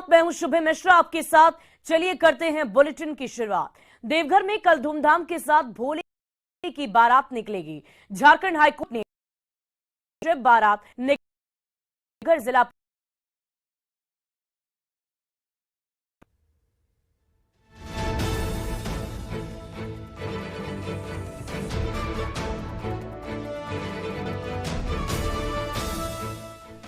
साथ मैं हूं शुभ मिश्रा आपके साथ। चलिए करते हैं बुलेटिन की शुरुआत। देवघर में कल धूमधाम के साथ भोले की बारात निकलेगी। झारखंड हाईकोर्ट ने बारात देवघर जिला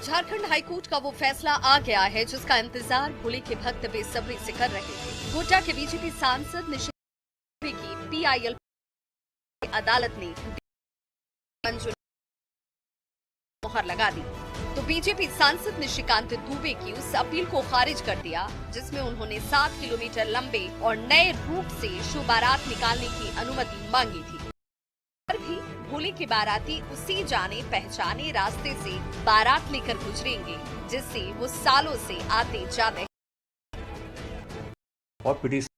झारखंड हाईकोर्ट का वो फैसला आ गया है जिसका इंतजार भोले के भक्त बेसब्री से कर रहे हैं। गोड्डा के बीजेपी सांसद निशिकांत की PIL अदालत ने मंजूरी मोहर लगा दी, तो बीजेपी सांसद निशिकांत दुबे की उस अपील को खारिज कर दिया जिसमें उन्होंने 7 किलोमीटर लंबे और नए रूट से शव बारात निकालने की अनुमति मांगी थी। पर भी भोले के बाराती उसी जाने पहचाने रास्ते से बारात लेकर गुजरेंगे जिससे वो सालों से आते जाते और पिटीशन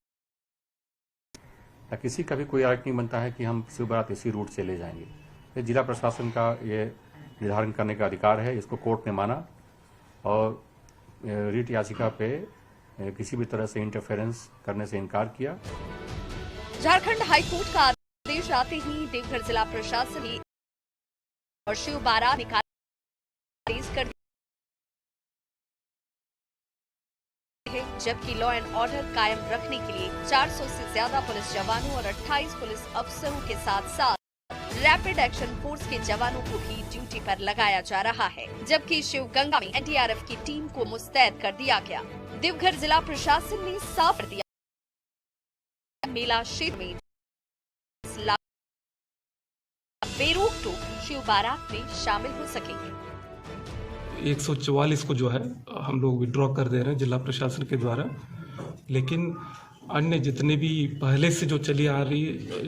या किसी का भी कोई राइट नहीं बनता है कि हम शिव बारात इसी रूट से ले जाएंगे। ये जिला प्रशासन का ये निर्धारण करने का अधिकार है। इसको कोर्ट ने माना और रिट याचिका पे किसी भी तरह से इंटरफेरेंस करने से इनकार किया। झारखंड हाईकोर्ट का आदेश आते ही देवघर जिला प्रशासन ने और शिव बारात निकालने कर है, जबकि लॉ एंड ऑर्डर कायम रखने के लिए 400 से ज्यादा पुलिस जवानों और 28 पुलिस अफसरों के साथ साथ रैपिड एक्शन फोर्स के जवानों को भी ड्यूटी पर लगाया जा रहा है, जबकि शिवगंगा में NDRF की टीम को मुस्तैद कर दिया गया। देवघर जिला प्रशासन ने साफ कर दिया मेला क्षेत्र में बेरोक टोक शिव बारात में शामिल हो सकेंगे। 144 को जो है हम लोग विड्रॉ कर दे रहे हैं जिला प्रशासन के द्वारा, लेकिन अन्य जितने भी पहले से जो चली आ रही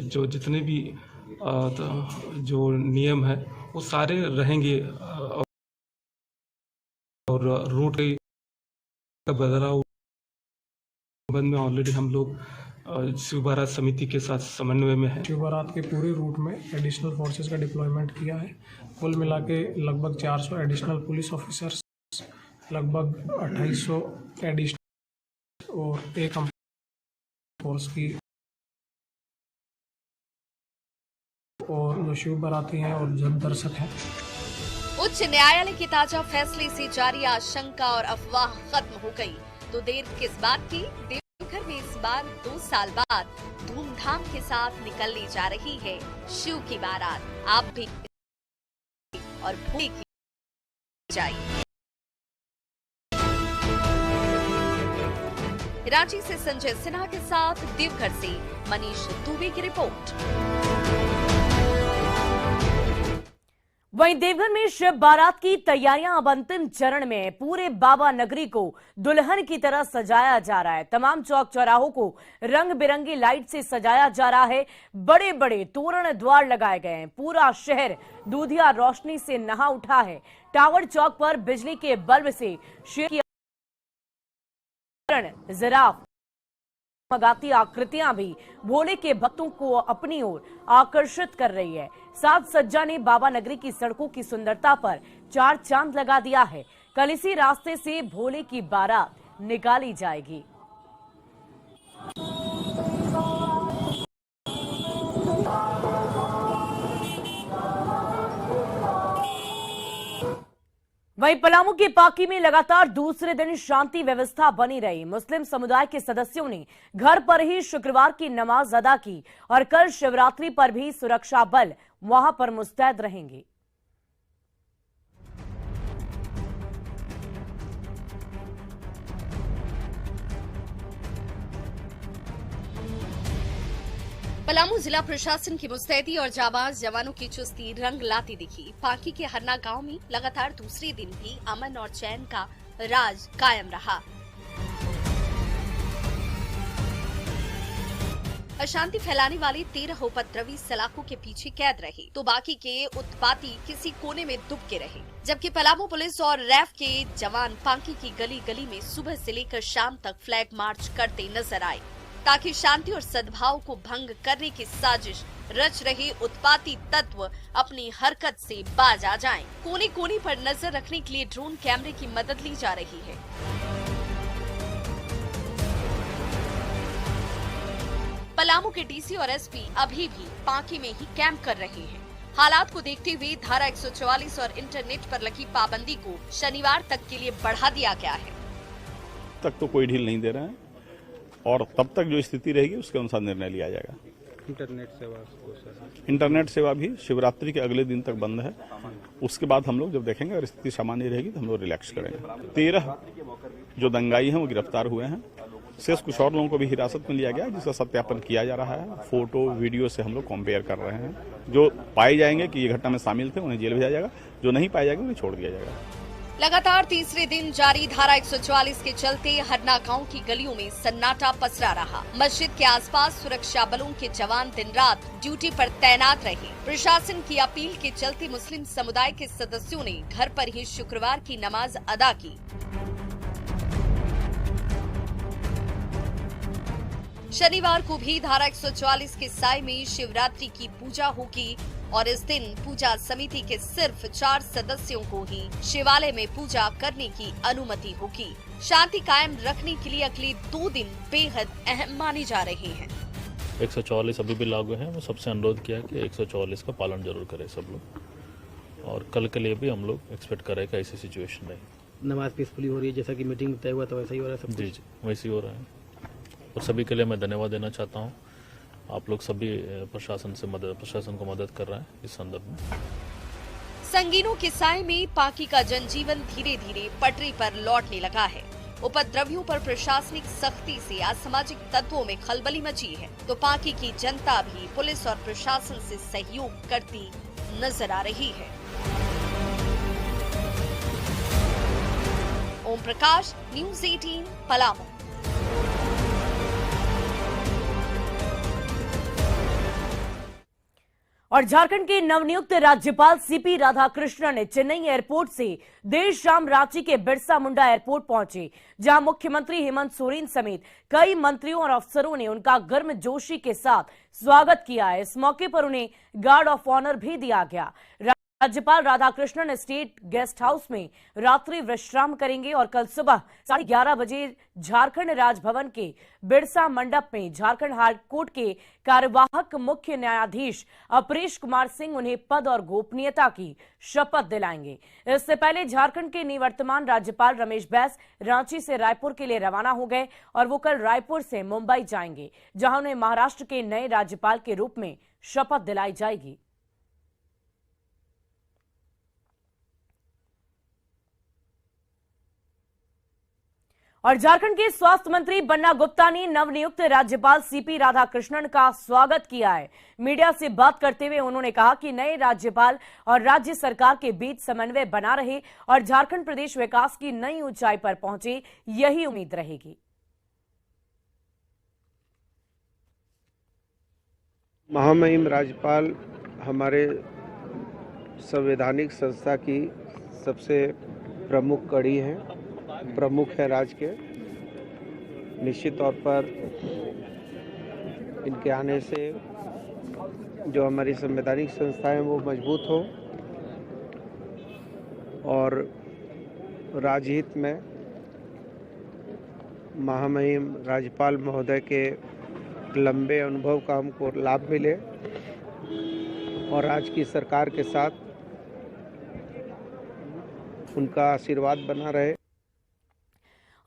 जो जितने भी जो नियम है वो सारे रहेंगे और रूट का बदलाव में ऑलरेडी हम लोग शिव बारात समिति के साथ समन्वय में है। शिव बारात के पूरे रूट में एडिशनल फोर्सेस का डिप्लॉयमेंट किया है। कुल मिला के लगभग 400 एडिशनल पुलिस ऑफिसर्स, लगभग 2800 एडिशनल और एक फोर्स की, और जो शिव बाराती हैं और जन दर्शक हैं। उच्च न्यायालय के ताजा फैसले से जारी आशंका और अफवाह खत्म हो गई, तो देर किस बात की। देवघर में इस बार 2 साल बाद धूमधाम के साथ निकलने जा रही है शिव की बारात। आप भी और भोले की जाइए। रांची से संजय सिन्हा के साथ देवघर से मनीष दुबे की रिपोर्ट। वहीं देवघर में शिव बारात की तैयारियां अब अंतिम चरण में है। पूरे बाबा नगरी को दुल्हन की तरह सजाया जा रहा है। तमाम चौक चौराहों को रंग बिरंगी लाइट से सजाया जा रहा है। बड़े बड़े तोरण द्वार लगाए गए हैं। पूरा शहर दूधिया रोशनी से नहा उठा है। टावर चौक पर बिजली के बल्ब से शेर की जिराफ मगाती आकृतियां भी भोले के भक्तों को अपनी ओर आकर्षित कर रही है। साज सज्जा ने बाबा नगरी की सड़कों की सुंदरता पर 4 चांद लगा दिया है। कल इसी रास्ते से भोले की बारात निकाली जाएगी। वहीं पलामू के पाकी में लगातार दूसरे दिन शांति व्यवस्था बनी रही। मुस्लिम समुदाय के सदस्यों ने घर पर ही शुक्रवार की नमाज अदा की और कल शिवरात्रि पर भी सुरक्षा बल वहां पर मुस्तैद रहेंगे। पलामू जिला प्रशासन की मुस्तैदी और जाबाज जवानों की चुस्ती रंग लाती दिखी। पाकी के हरना गांव में लगातार दूसरे दिन भी अमन और चैन का राज कायम रहा। अशांति फैलाने वाले 13 उपद्रवी सलाखों के पीछे कैद रहे, तो बाकी के उत्पाती किसी कोने में दुबके रहे। जबकि पलामू पुलिस और रैफ के जवान पांकी की गली गली में सुबह से लेकर शाम तक फ्लैग मार्च करते नजर आए, ताकि शांति और सद्भाव को भंग करने की साजिश रच रहे उत्पाती तत्व अपनी हरकत से बाज आ जाएं। कोने कोने पर नजर रखने के लिए ड्रोन कैमरे की मदद ली जा रही है। पलामू के डीसी और एसपी अभी भी पांकी में ही कैंप कर रहे हैं। हालात को देखते हुए धारा 144 और इंटरनेट पर लगी पाबंदी को शनिवार तक के लिए बढ़ा दिया गया है। तक तो कोई ढील नहीं दे रहे हैं और तब तक जो स्थिति रहेगी उसके अनुसार निर्णय लिया जाएगा। इंटरनेट सेवा भी शिवरात्रि के अगले दिन तक बंद है। उसके बाद हम लोग जब देखेंगे अगर स्थिति सामान्य रहेगी तो हम लोग रिलैक्स करेंगे। 13 जो दंगाई हैं वो गिरफ्तार हुए हैं। शेष कुछ और लोगों को भी हिरासत में लिया गया है जिसका सत्यापन किया जा रहा है। फोटो वीडियो से हम लोग कंपेयर कर रहे हैं। जो पाए जाएंगे कि ये घटना में शामिल थे उन्हें जेल भेजा जाएगा, जो नहीं पाए जाएंगे उन्हें छोड़ दिया जाएगा। लगातार तीसरे दिन जारी धारा 144 के चलते हरना गांव की गलियों में सन्नाटा पसरा रहा। मस्जिद के आसपास सुरक्षा बलों के जवान दिन रात ड्यूटी पर तैनात रहे। प्रशासन की अपील के चलते मुस्लिम समुदाय के सदस्यों ने घर पर ही शुक्रवार की नमाज अदा की। शनिवार को भी धारा 144 के साए में शिवरात्रि की पूजा होगी और इस दिन पूजा समिति के सिर्फ 4 सदस्यों को ही शिवालय में पूजा करने की अनुमति होगी। शांति कायम रखने के लिए अगले 2 दिन बेहद अहम माने जा रहे हैं। 144 अभी भी लागू है। वो सबसे अनुरोध किया कि 144 का पालन जरूर करें सब लोग, और कल के लिए भी हम लोग एक्सपेक्ट करें कि ऐसी सिचुएशन रहे। नमाज पीसफुली हो रही है, जैसा कि मीटिंग में तय हुआ था वैसा ही हो रहा है सब? जी जी वैसे ही हो रहा है। और सभी के लिए मैं धन्यवाद देना चाहता हूँ। आप लोग सभी प्रशासन को मदद कर रहे हैं इस संदर्भ में। संगीनों के साए में पाकी का जनजीवन धीरे धीरे पटरी पर लौटने लगा है। उपद्रवियों पर प्रशासनिक सख्ती से असामाजिक तत्वों में खलबली मची है, तो पाकी की जनता भी पुलिस और प्रशासन से सहयोग करती नजर आ रही है। ओम प्रकाश, न्यूज़ 18, पलामू। और झारखंड के नवनियुक्त राज्यपाल सीपी राधाकृष्णन ने चेन्नई एयरपोर्ट से देर शाम रांची के बिरसा मुंडा एयरपोर्ट पहुंचे, जहां मुख्यमंत्री हेमंत सोरेन समेत कई मंत्रियों और अफसरों ने उनका गर्मजोशी के साथ स्वागत किया है। इस मौके पर उन्हें गार्ड ऑफ ऑनर भी दिया गया। राज्यपाल राधाकृष्णन स्टेट गेस्ट हाउस में रात्रि विश्राम करेंगे और कल सुबह 11:30 बजे झारखंड राजभवन के बिरसा मंडप में झारखंड हाईकोर्ट के कार्यवाहक मुख्य न्यायाधीश अपरेश कुमार सिंह उन्हें पद और गोपनीयता की शपथ दिलाएंगे। इससे पहले झारखंड के निवर्तमान राज्यपाल रमेश बैस रांची से रायपुर के लिए रवाना हो गए और वो कल रायपुर से मुंबई जाएंगे, जहां उन्हें महाराष्ट्र के नए राज्यपाल के रूप में शपथ दिलाई जाएगी। और झारखंड के स्वास्थ्य मंत्री बन्ना गुप्ता ने नवनियुक्त राज्यपाल सीपी राधाकृष्णन का स्वागत किया है। मीडिया से बात करते हुए उन्होंने कहा कि नए राज्यपाल और राज्य सरकार के बीच समन्वय बना रहे और झारखंड प्रदेश विकास की नई ऊंचाई पर पहुंचे, यही उम्मीद रहेगी। महामहिम राज्यपाल हमारे संवैधानिक संस्था की सबसे प्रमुख कड़ी है, प्रमुख है राज्य के। निश्चित तौर पर इनके आने से जो हमारी संवैधानिक संस्थाएं वो मजबूत हो और राजहित में महामहिम राज्यपाल महोदय के लंबे अनुभव का हमको लाभ मिले और राज्य की सरकार के साथ उनका आशीर्वाद बना रहे।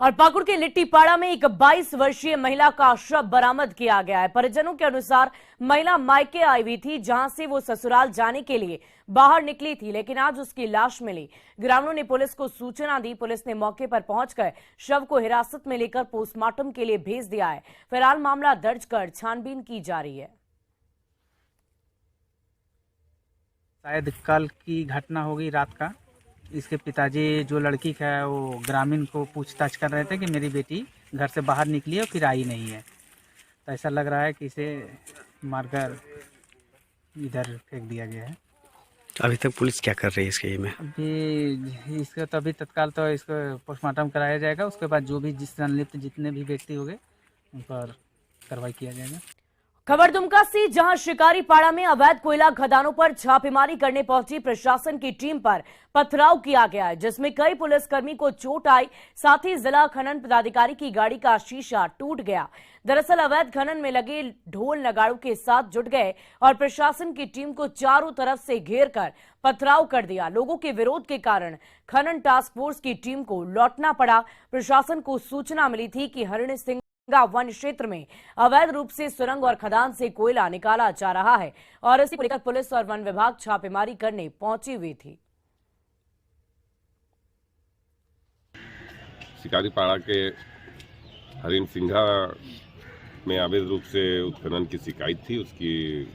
और पाकुड़ के लिट्टीपाड़ा में एक 22 वर्षीय महिला का शव बरामद किया गया है। परिजनों के अनुसार महिला मायके आई हुई थी, जहां से वो ससुराल जाने के लिए बाहर निकली थी, लेकिन आज उसकी लाश मिली। ग्रामीणों ने पुलिस को सूचना दी। पुलिस ने मौके पर पहुंचकर शव को हिरासत में लेकर पोस्टमार्टम के लिए भेज दिया है। फिलहाल मामला दर्ज कर छानबीन की जा रही है। शायद कल की घटना होगी रात का। इसके पिताजी जो लड़की का है वो ग्रामीण को पूछताछ कर रहे थे कि मेरी बेटी घर से बाहर निकली है फिर आई नहीं है, तो ऐसा लग रहा है कि इसे मारकर इधर फेंक दिया गया है। अभी तक पुलिस क्या कर रही है इसके में? अभी इसका तो अभी तत्काल तो इसको पोस्टमार्टम कराया जाएगा, उसके बाद जो भी जिस संलिप्त जितने भी व्यक्ति हो गए उन पर कार्रवाई किया जाएगा। खबर दुमका से, जहां शिकारीपाड़ा में अवैध कोयला खदानों पर छापेमारी करने पहुंची प्रशासन की टीम पर पथराव किया गया है, जिसमें कई पुलिसकर्मी को चोट आई। साथ ही जिला खनन पदाधिकारी की गाड़ी का शीशा टूट गया। दरअसल अवैध खनन में लगे ढोल नगाड़ों के साथ जुट गए और प्रशासन की टीम को चारों तरफ से घेर कर पथराव कर दिया। लोगों के विरोध के कारण खनन टास्क फोर्स की टीम को लौटना पड़ा। प्रशासन को सूचना मिली थी कि हरिण सिंह वन क्षेत्र में अवैध रूप से सुरंग और खदान से कोयला निकाला जा रहा है और इसी को लेकर पुलिस और वन विभाग छापेमारी करने पहुंची हुई थी। शिकारीपाड़ा के हरिण सिंघा में अवैध रूप से उत्खनन की शिकायत थी। उसकी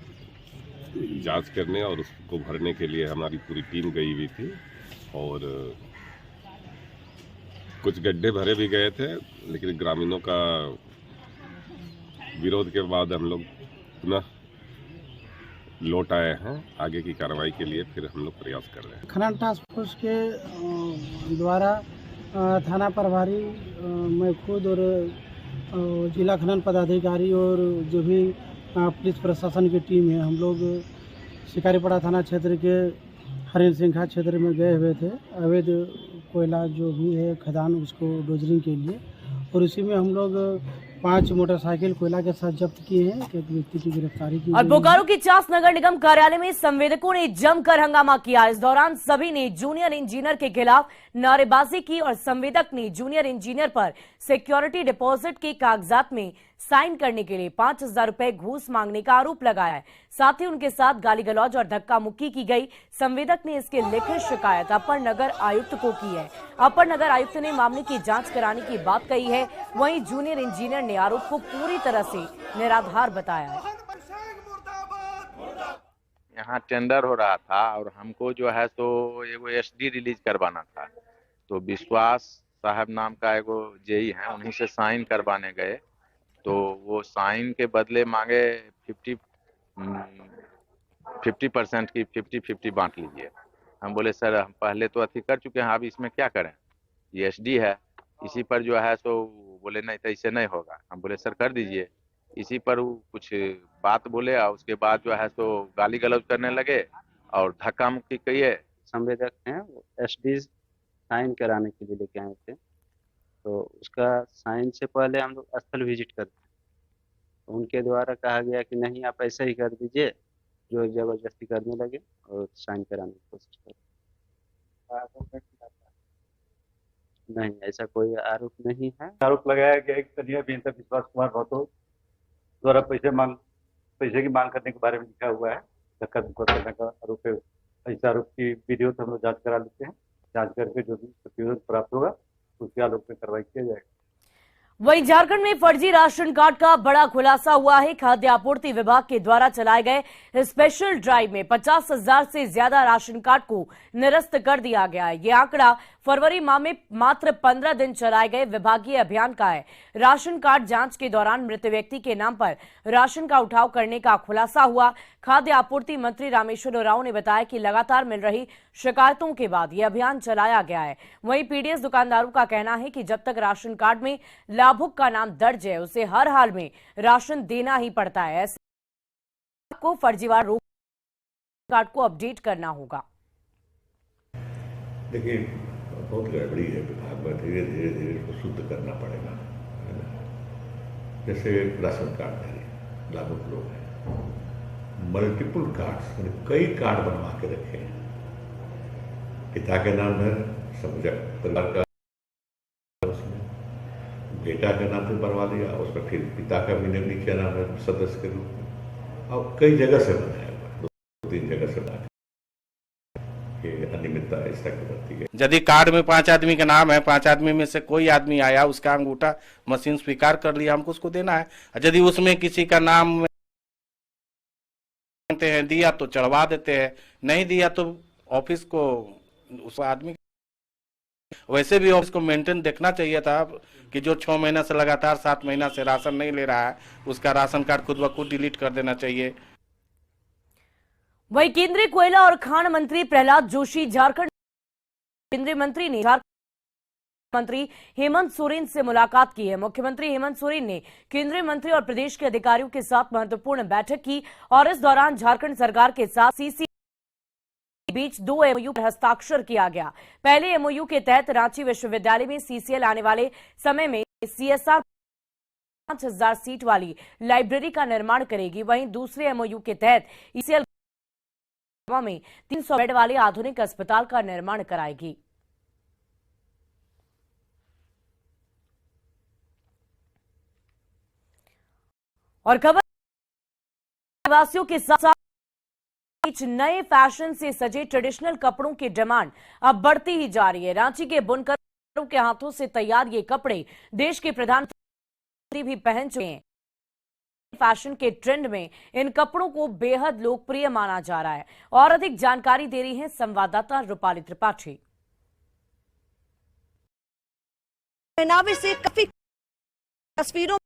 जांच करने और उसको भरने के लिए हमारी पूरी टीम गई हुई थी और कुछ गड्ढे भरे भी गए थे, लेकिन ग्रामीणों का विरोध के बाद हम लोग पुनः लौट आए हैं। आगे की कार्रवाई के लिए फिर हम लोग प्रयास कर रहे हैं। खनन टास्क फोर्स के द्वारा थाना प्रभारी, मैं खुद और जिला खनन पदाधिकारी और जो भी पुलिस प्रशासन की टीम है, हम लोग शिकारीपाड़ा थाना क्षेत्र के हरिण सिंघा क्षेत्र में गए हुए थे। अवैध कोयला जो भी है खदान, उसको डोजरिंग के लिए, और उसी में हम लोग 5 मोटरसाइकिल कोयला के साथ जब्त किए हैं। एक व्यक्ति की गिरफ्तारी की। और बोकारो की चास नगर निगम कार्यालय में संवेदकों ने जमकर हंगामा किया। इस दौरान सभी ने जूनियर इंजीनियर के खिलाफ नारेबाजी की और संवेदक ने जूनियर इंजीनियर पर सिक्योरिटी डिपॉजिट के कागजात में साइन करने के लिए 5,000 रुपए घूस मांगने का आरोप लगाया है। साथ ही उनके साथ गाली गलौज और धक्का मुक्की की गई। संवेदक ने इसकी लिखित शिकायत अपर नगर आयुक्त को की है। अपर नगर आयुक्त ने मामले की जांच कराने की बात कही है। वहीं जूनियर इंजीनियर ने आरोप को पूरी तरह से निराधार बताया है। यहाँ टेंडर हो रहा था और हमको जो है तो एगो SD रिलीज करवाना था, तो विश्वास साहब नाम का एगो जेई है, उन्हीं से साइन करवाने गए। तो वो साइन के बदले मांगे 50% की 50-50 बांट लीजिए। हम बोले सर हम पहले तो अति कर चुके हैं, अब इसमें क्या करें, ये SD है, इसी पर जो है तो बोले नहीं तो इससे नहीं होगा। हम बोले सर कर दीजिए। इसी पर वो कुछ बात बोले और उसके बाद जो है तो गाली गलौज करने लगे और धक्का मुक्की किए। संवेदक हैं, वो SD साइन कराने के लिए लेके आए थे, तो उसका साइन से पहले हम लोग स्थल विजिट करते हैं। उनके द्वारा कहा गया कि नहीं आप ऐसे ही कर दीजिए, जो जबरदस्ती करने लगे और साइन कराने की कोशिश कर। नहीं, ऐसा कोई आरोप नहीं है। आरोप लगाया गया कि कन्या अभियंता विश्वास कुमार महतो द्वारा पैसे की मांग करने के बारे में लिखा हुआ है, धक्का मुक्का करने का आरोप है। ऐसे आरोप की वीडियो तो हम लोग जांच करा लेते हैं। जांच करके जो भी प्रतिवेदन प्राप्त होगा उसके आलोक में कार्रवाई किया जाएगा। वहीं झारखंड में फर्जी राशन कार्ड का बड़ा खुलासा हुआ है। खाद्य आपूर्ति विभाग के द्वारा चलाए गए स्पेशल ड्राइव में 50,000 से ज्यादा राशन कार्ड को निरस्त कर दिया गया है। यह आंकड़ा फरवरी माह में मात्र 15 दिन चलाए गए विभागीय अभियान का है। राशन कार्ड जांच के दौरान मृत व्यक्ति के नाम पर राशन का उठाव करने का खुलासा हुआ। खाद्य आपूर्ति मंत्री रामेश्वर उरांव ने बताया कि लगातार मिल रही शिकायतों के बाद यह अभियान चलाया गया है। वहीं पीडीएस दुकानदारों का कहना है कि जब तक राशन कार्ड में लाभुक का नाम दर्ज है, उसे हर हाल में राशन देना ही पड़ता है। ऐसे को फर्जीवाड़ रोक कार्ड को अपडेट करना होगा। देखिए बहुत गड़बड़ी है विभाग में, धीरे धीरे इसको शुद्ध करना पड़ेगा, है ना। जैसे राशन कार्ड लाभुक लोग हैं, मल्टीपल कार्ड्स, कई कार्ड बनवा के रखे हैं। पिता के नाम है, सब परिवार का, उसमें बेटा के नाम पे बनवा दिया, उसमें फिर पिता का भी नीचे नाम है सदस्य के रूप में, और कई जगह से बनाया हुआ, 2-3 जगह से बनाया। अनियमितता इस तरह की बढ़ती है। यदि कार्ड में 5 आदमी का नाम है, 5 आदमी में से कोई आदमी आया, उसका अंगूठा मशीन स्वीकार कर लिया, हमको उसको देना है। यदि उसमें किसी का नाम दिया तो चढ़वा देते हैं, नहीं दिया तो ऑफिस को उस आदमी, वैसे भी ऑफिस को मेंटेन देखना चाहिए था कि जो 6 महीना से लगातार 7 महीना से राशन नहीं ले रहा है, उसका राशन कार्ड खुद ब खुद डिलीट कर देना चाहिए। वहीं केंद्रीय कोयला और खान मंत्री प्रहलाद जोशी झारखंड केंद्रीय मंत्री ने मंत्री हेमंत सोरेन से मुलाकात की है। मुख्यमंत्री हेमंत सोरेन ने केंद्रीय मंत्री और प्रदेश के अधिकारियों के साथ महत्वपूर्ण बैठक की और इस दौरान झारखंड सरकार के साथ सीसी के बीच 2 एमओयू पर हस्ताक्षर किया गया। पहले एमओयू के तहत रांची विश्वविद्यालय में सीसीएल आने वाले समय में सीएसआर 5000 सीट वाली लाइब्रेरी का निर्माण करेगी। वहीं दूसरे एमओयू के तहत ईसीएल में 300 बेड वाले आधुनिक अस्पताल का निर्माण कराएगी। और खबर निवासियों के साथ नए फैशन से सजे ट्रेडिशनल कपड़ों की डिमांड अब बढ़ती ही जा रही है। रांची के बुनकरों के हाथों से तैयार ये कपड़े देश के प्रधानमंत्री भी पहन चुके हैं। फैशन के ट्रेंड में इन कपड़ों को बेहद लोकप्रिय माना जा रहा है। और अधिक जानकारी दे रही हैं संवाददाता रूपाली त्रिपाठी। पहनावे से काफी तस्वीरों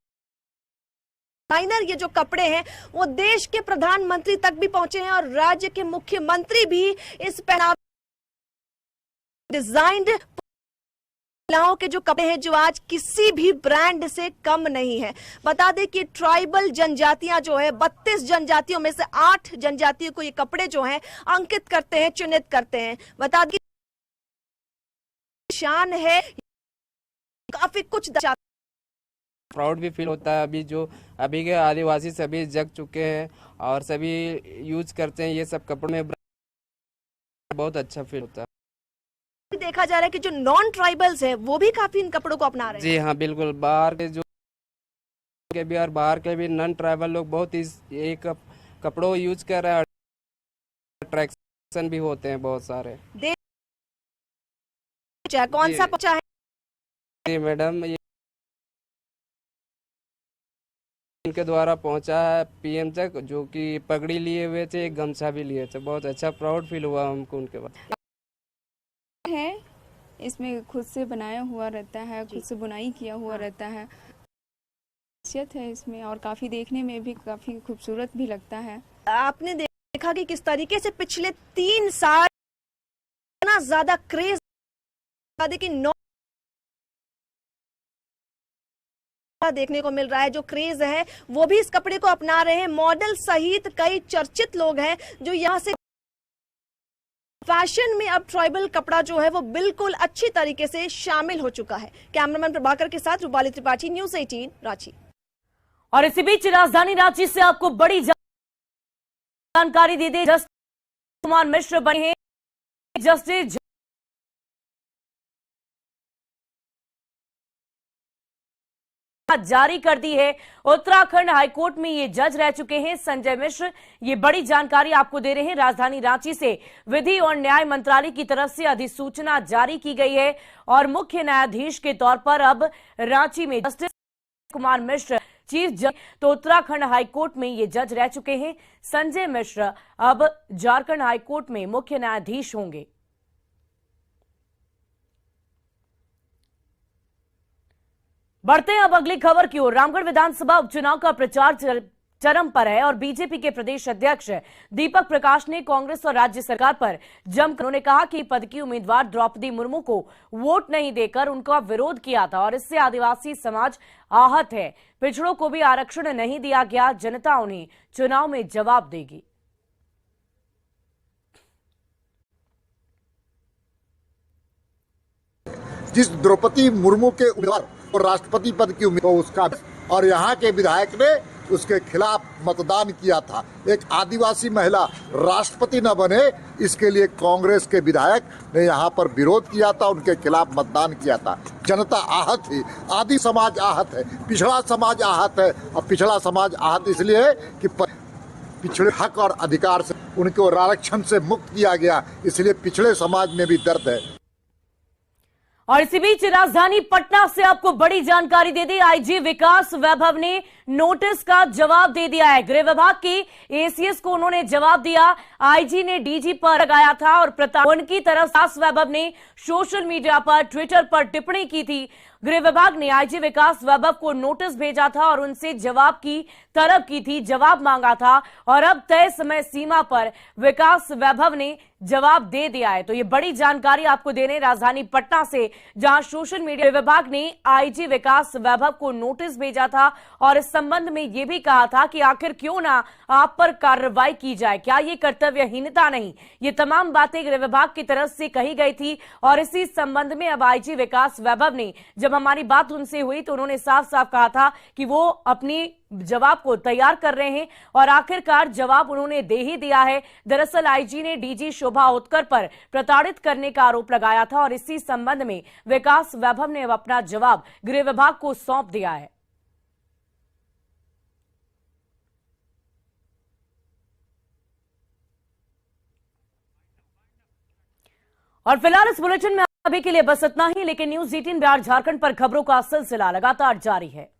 डिजाइनर ये जो कपड़े हैं वो देश के प्रधानमंत्री तक भी पहुंचे हैं और राज्य के मुख्यमंत्री भी इस पहनावे डिजाइंड महिलाओं के जो कपड़े हैं जो आज किसी भी ब्रांड से कम नहीं है। बता दें कि ट्राइबल जनजातियां जो है 32 जनजातियों में से 8 जनजातियों को ये कपड़े जो हैं अंकित करते हैं, चिन्हित करते हैं। बता दें शान है, काफी कुछ प्राउड भी फील होता है। अभी के आदिवासी सभी जग चुके हैं और सभी यूज करते हैं ये सब कपड़े में, बहुत अच्छा फील होता है। देखा जा रहा है कि जो नॉन ट्राइबल्स हैं वो भी काफी इन कपड़ों को अपना रहे हैं। जी हाँ, बिल्कुल। बाहर के जो के भी और बाहर के भी नॉन ट्राइबल लोग बहुत इस एक कपड़ों को यूज कर रहे हैं। अट्रैक्शन भी होते हैं बहुत सारे। कौन सा पहुंचा है? जी मैडम, ये उनके द्वारा पहुंचा है पीएम तक, जो कि पगड़ी लिए हुए थे, एक गमछा भी लिए थे। बहुत अच्छा प्राउड फील हुआ हमको उनके बाद। है इसमें खुद से बनाया हुआ रहता है, खुद से बुनाई किया हुआ रहता है, खासियत है इसमें और काफी देखने में भी काफी खूबसूरत भी लगता है। आपने देखा कि किस तरीके से पिछले 3 साल इतना ज्यादा क्रेज देखने को मिल रहा है। जो क्रेज है वो भी इस कपड़े को अपना रहे हैं। मॉडल सहित कई चर्चित लोग हैं जो यहाँ से फैशन में अब ट्राइबल कपड़ा जो है वो बिल्कुल अच्छी तरीके से शामिल हो चुका है। कैमरामैन प्रभाकर के साथ रूपाली त्रिपाठी, न्यूज़ 18 रांची। और इसी बीच राजधानी रांची से आपको बड़ी जानकारी दे दे, जस्टिस कुमार मिश्र बने हैं जस्टिस जारी कर दी है। उत्तराखंड हाईकोर्ट में ये जज रह चुके हैं संजय मिश्र। ये बड़ी जानकारी आपको दे रहे हैं। राजधानी रांची से विधि और न्याय मंत्रालय की तरफ से अधिसूचना जारी की गई है और मुख्य न्यायाधीश के तौर पर अब रांची में जस्टिस कुमार मिश्र चीफ जज, तो उत्तराखंड हाईकोर्ट में ये जज रह चुके हैं। संजय मिश्र अब झारखंड हाईकोर्ट में मुख्य न्यायाधीश होंगे। बढ़ते हैं अब अगली खबर की ओर। रामगढ़ विधानसभा उपचुनाव का प्रचार चरम पर है और बीजेपी के प्रदेश अध्यक्ष दीपक प्रकाश ने कांग्रेस और राज्य सरकार पर जमकर उन्होंने कहा कि पद की उम्मीदवार द्रौपदी मुर्मू को वोट नहीं देकर उनका विरोध किया था और इससे आदिवासी समाज आहत है। पिछड़ों को भी आरक्षण नहीं दिया गया, जनता उन्हें चुनाव में जवाब देगी। जिस द्रौपदी मुर्मू के उम्मीदवार और राष्ट्रपति पद की उम्मीदवार उसका और यहाँ के विधायक ने उसके खिलाफ मतदान किया था। एक आदिवासी महिला राष्ट्रपति न बने इसके लिए कांग्रेस के विधायक ने यहाँ पर विरोध किया था, उनके खिलाफ मतदान किया था। जनता आहत है, आदि समाज आहत है, पिछड़ा समाज आहत है। और पिछड़ा समाज आहत इसलिए है कि पिछड़े हक और अधिकार से उनको आरक्षण से मुक्त किया गया, इसलिए पिछड़े समाज में भी दर्द है। और इसी बीच राजधानी पटना से आपको बड़ी जानकारी दे दी। आईजी विकास वैभव ने नोटिस का जवाब दे दिया है। गृह विभाग की एसीएस को उन्होंने जवाब दिया। आईजी ने डीजी पर लगाया था और उनकी तरफ विकास वैभव ने सोशल मीडिया पर, ट्विटर पर टिप्पणी की थी। गृह विभाग ने आईजी विकास वैभव को नोटिस भेजा था और उनसे जवाब की तलब की थी, जवाब मांगा था और अब तय समय सीमा पर विकास वैभव ने जवाब दे दिया है। तो ये बड़ी जानकारी आपको देने राजधानी पटना से, जहां सोशल मीडिया विभाग ने आईजी विकास वैभव को नोटिस भेजा था और इस संबंध में यह भी कहा था कि आखिर क्यों ना आप पर कार्रवाई की जाए, क्या ये कर्तव्यहीनता नहीं। ये तमाम बातें गृह विभाग की तरफ से कही गई थी और इसी संबंध में अब आईजी विकास वैभव ने, जब हमारी बात उनसे हुई तो उन्होंने साफ साफ कहा था कि वो अपनी जवाब को तैयार कर रहे हैं और आखिरकार जवाब उन्होंने दे ही दिया है। दरअसल आईजी ने डीजी शोभा उत्कर पर प्रताड़ित करने का आरोप लगाया था और इसी संबंध में विकास वैभव ने अब अपना जवाब गृह विभाग को सौंप दिया है। और फिलहाल इस बुलेटिन में अभी के लिए बस इतना ही, लेकिन न्यूज़ 18 बिहार झारखंड पर खबरों का सिलसिला लगातार जारी है।